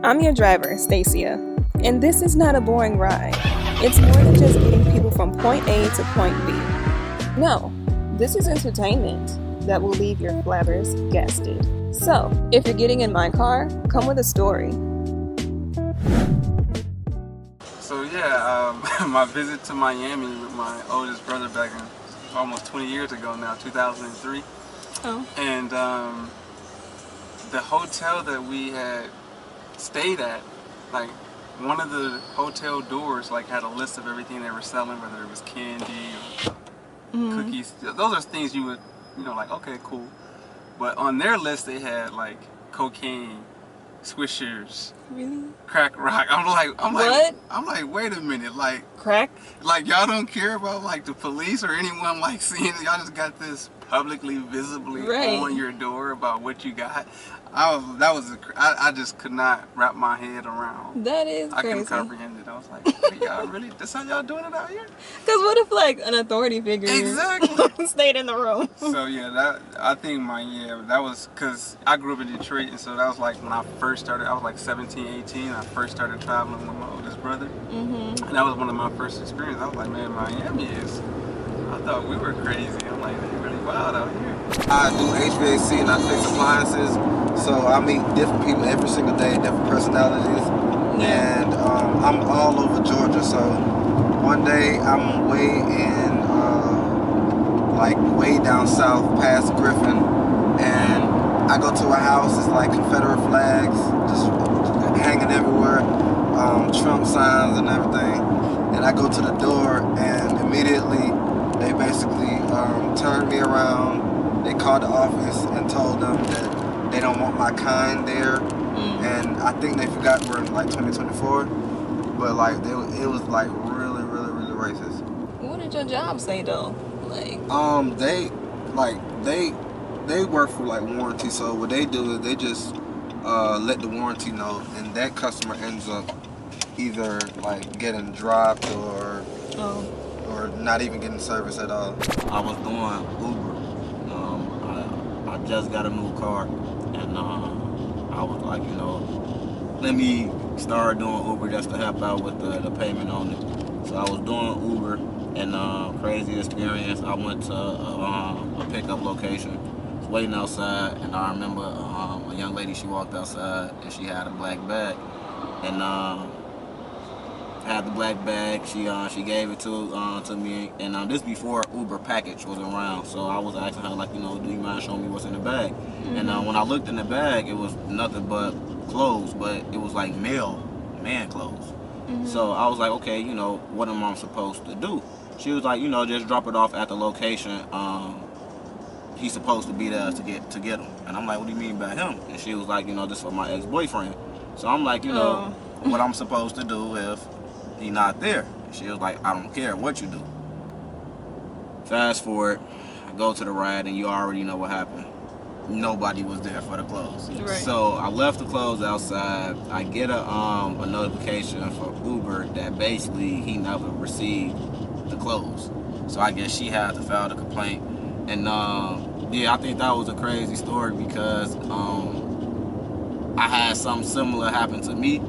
I'm your driver, Stacia, and this is not a boring ride. It's more than just getting people from point A to point B. No, this is entertainment that will leave your flabbergasted. So, if you're getting in my car, come with a story. So yeah, my visit to Miami with my oldest brother back in almost 20 years ago now, 2003. Oh. And the hotel that we had stayed at, like one of the hotel doors like had a list of everything they were selling, whether it was candy or cookies. Those are things you would, like, okay, cool. But on their list they had like cocaine, swishers, Really? crack rock. I'm What? like, wait a minute, like Crack? like y'all don't care about like the police or anyone like seeing it. Y'all just got this publicly, visibly on your door about what you got. I just could not wrap my head around. That is I couldn't crazy. comprehend it. I was like, wait, y'all really? That's how y'all doing it out here? Because what if like an authority figure Exactly stayed in the room? So yeah, that was because I grew up in Detroit, and so that was like when I first started. I was like 17, 18. I first started traveling with my oldest brother, and that was one of my first experiences. I was like, man, Miami is. I thought we were crazy. I'm like, they're really wild out here. I do HVAC and I fix appliances, so I meet different people every single day, different personalities, and I'm all over Georgia. So one day I'm way down south past Griffin, and I go to a house. It's like Confederate flags just hanging everywhere, Trump signs and everything. And I go to the door, and immediately they basically turned me around. They called the office and told them that they don't want my kind there. And I think they forgot we're in like 2024. But like it was like really, really, really racist. What did your job say though? They work for like warranty. So what they do is they just let the warranty know, and that customer ends up either like getting dropped or not even getting service at all. I was doing Uber. I just got a new car, and I was like, let me start doing Uber just to help out with the payment on it. So I was doing Uber, and crazy experience. I went to a pickup location, was waiting outside, and I remember a young lady. She walked outside, and she had a black bag, and had the black bag. She gave it to me, and this before Uber package was around. So I was asking her like, do you mind showing me what's in the bag? And when I looked in the bag, it was nothing but clothes, but it was like man clothes. So I was like, okay, what am I supposed to do? She was like, just drop it off at the location. He's supposed to be there to get him. And I'm like, what do you mean by him? And she was like, this is for my ex-boyfriend. So I'm like, what I'm supposed to do if he's not there? And she was like, I don't care what you do. Fast forward, I go to the ride, and you already know what happened. Nobody was there for the clothes. Right. So I left the clothes outside. I get a notification for Uber that basically he never received the clothes. So I guess she had to file the complaint. And I think that was a crazy story because I had something similar happen to me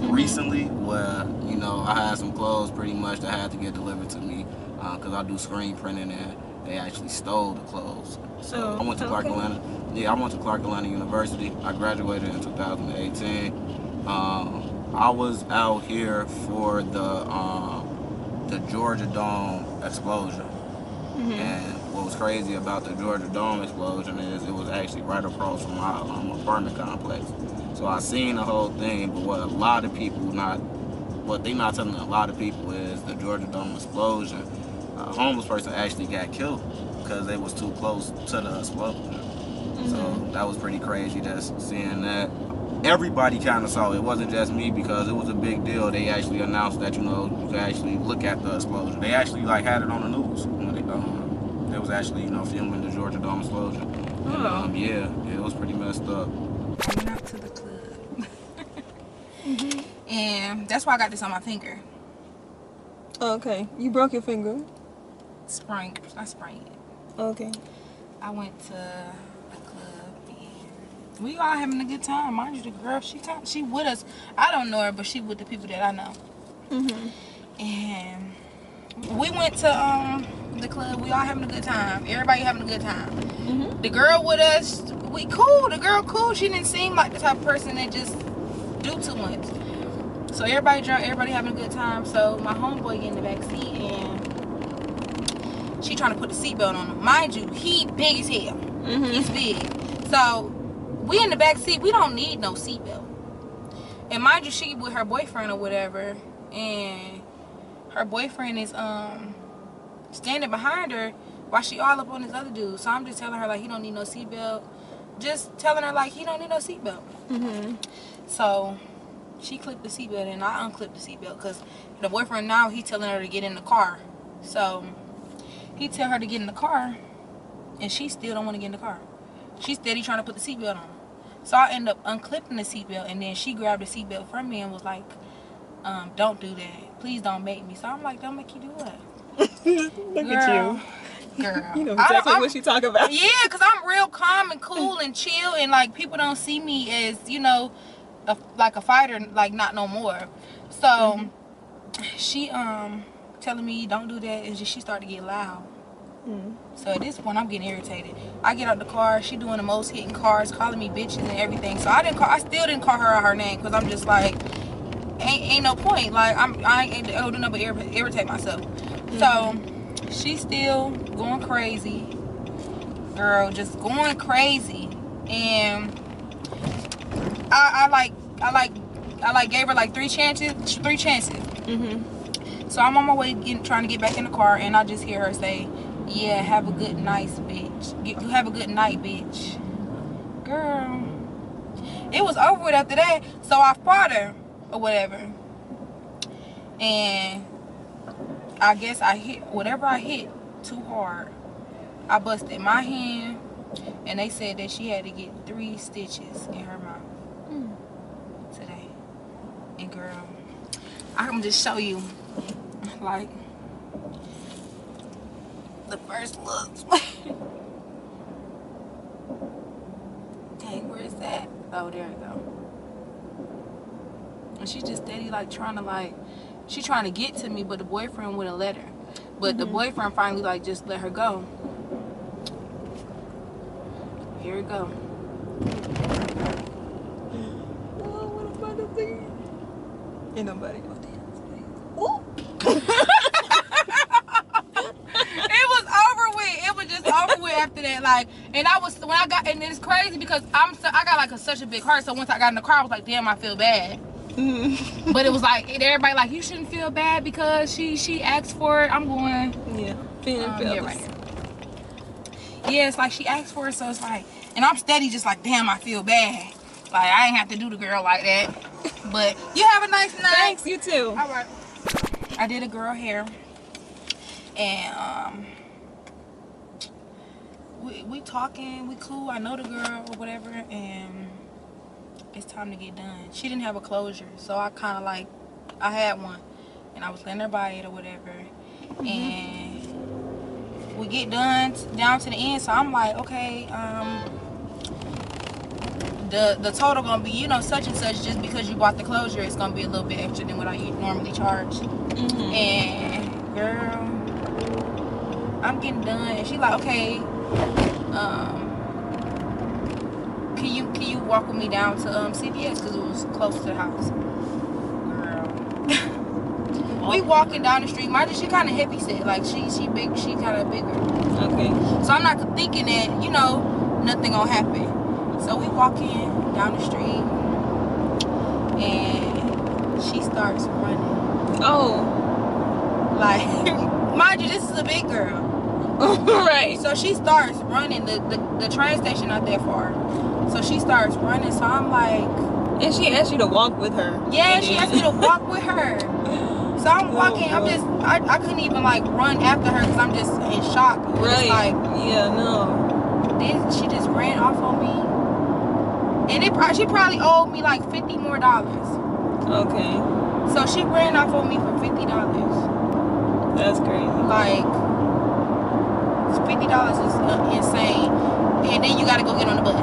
recently where, I had some clothes pretty much that had to get delivered to me because I do screen printing, and they actually stole the clothes. So I went to Clark Atlanta. Yeah, I went to Clark Atlanta University. I graduated in 2018. I was out here for the Georgia Dome explosion. And what was crazy about the Georgia Dome explosion is it was actually right across from my apartment complex. So I seen the whole thing, but what they not telling a lot of people is the Georgia Dome explosion. A homeless person actually got killed because they was too close to the explosion. So that was pretty crazy just seeing that. Everybody kind of saw it. It wasn't just me because it was a big deal. They actually announced that, you could actually look at the explosion. They actually had it on the news. They was actually, filming the Georgia Dome explosion. And, it was pretty messed up. I went out to the club. And that's why I got this on my finger. Okay. You broke your finger? I sprained it. Okay. I went to a club, and We all having a good time. Mind you, the girl, she with us. I don't know her, but she with the people that I know. And we went to the club. We all having a good time. Everybody having a good time. The girl with us, we cool. The girl cool. She didn't seem like the type of person that just do too much. So everybody drunk. Everybody having a good time. So my homeboy get in the back seat and she trying to put the seatbelt on him. Mind you, he big as hell. He's big. So we in the back seat. We don't need no seatbelt. And mind you, she with her boyfriend or whatever, and her boyfriend is standing behind her while she all up on this other dude. So I'm just telling her like he don't need no seatbelt. Just telling her like he don't need no seatbelt. So she clipped the seatbelt and I unclipped the seatbelt because the boyfriend now he telling her to get in the car. So he tell her to get in the car and she still don't want to get in the car. She's steady trying to put the seatbelt on. So I end up unclipping the seatbelt and then she grabbed the seatbelt from me and was like, don't do that. Please don't make me. So I'm like, don't make you do what? Look at you. Girl. You know exactly what she talking about. Yeah, because I'm real calm and cool and chill and like people don't see me as, you know, like a fighter, like not no more. So she telling me don't do that and she started to get loud. So at this point I'm getting irritated. I get out the car, she doing the most hitting cars, calling me bitches and everything. So I still didn't call her out her name because I'm just like ain't no point. Like I ain't able to do nothing but irritate myself. So she's still going crazy, girl, just going crazy. And I gave her like three chances. So I'm on my way trying to get back in the car and I just hear her say, yeah, have a good night, bitch. Have a good night, bitch. Girl, it was over with after that. So I fought her or whatever. And I guess I hit whatever I hit too hard. I busted my hand and they said that she had to get 3 stitches in her mouth today. And girl, I can just show you like the first look. Dang, where is that? Oh, there we go. And she just steady like trying to she trying to get to me, but the boyfriend wouldn't let her. But the boyfriend finally like just let her go. Here we go. Oh, what a fucking thing. Ain't nobody gonna dance. It was over with. It was just over with after that. Like, and when I got, and it's crazy because I got like such a big heart. So once I got in the car, I was like, damn, I feel bad. But it was like everybody like, you shouldn't feel bad because she asked for it. I'm going, Yeah, right here. Yeah, it's like she asked for it, so it's like, and I'm steady just like, damn, I feel bad. Like I ain't have to do the girl like that. But you have a nice night. Thanks, you too. All right. I did a girl hair, and we talking, we cool. I know the girl or whatever, and it's time to get done. She didn't have a closure, so I kind of like, I had one, and I was letting her buy it or whatever, and we get done down to the end. So I'm like, okay, the total gonna be, you know, such and such. Just because you bought the closure, it's gonna be a little bit extra than what I normally charge. And girl, I'm getting done, and she like, okay, can you walk with me down to CVS because it was close to the house. Girl, we walking down the street. Mind you, she kind of heavy set, like she big, she kind of bigger. Okay. So I'm not thinking that, you know, nothing gonna happen. So we walking down the street, and she starts running. Oh. Like, mind you, this is a big girl. Right. So she starts running. The train station not that far. So she starts running. So I'm like, And she asked you to walk with her. yeah, she asked me to walk with her. So I'm walking. I'm just, I couldn't even like run after her because I'm just in shock. Right. Like, yeah, no. then she just ran off on me. And she probably owed me like $50 more. Okay. So she ran off on me for $50. That's crazy. Like, $50 is insane. And then you gotta go get on the bus.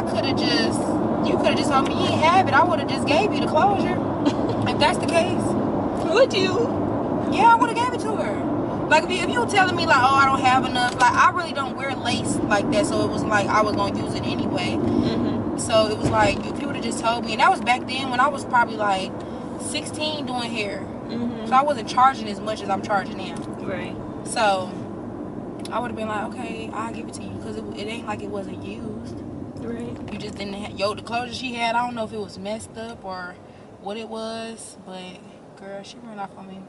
could have just told me you ain't have it. I would have just gave you the closure. If that's the case. Would you? Yeah, I would have gave it to her. Like, if you were telling me, like, oh, I don't have enough, like, I really don't wear lace like that, so it was like I was going to use it anyway. So it was like, if you would have just told me, and that was back then when I was probably like 16 doing hair. So I wasn't charging as much as I'm charging now. Right. So I would have been like, okay, I'll give it to you, because it ain't like it wasn't used. Right. You just didn't have, the closure she had, I don't know if it was messed up or what it was, but girl, she ran off on me.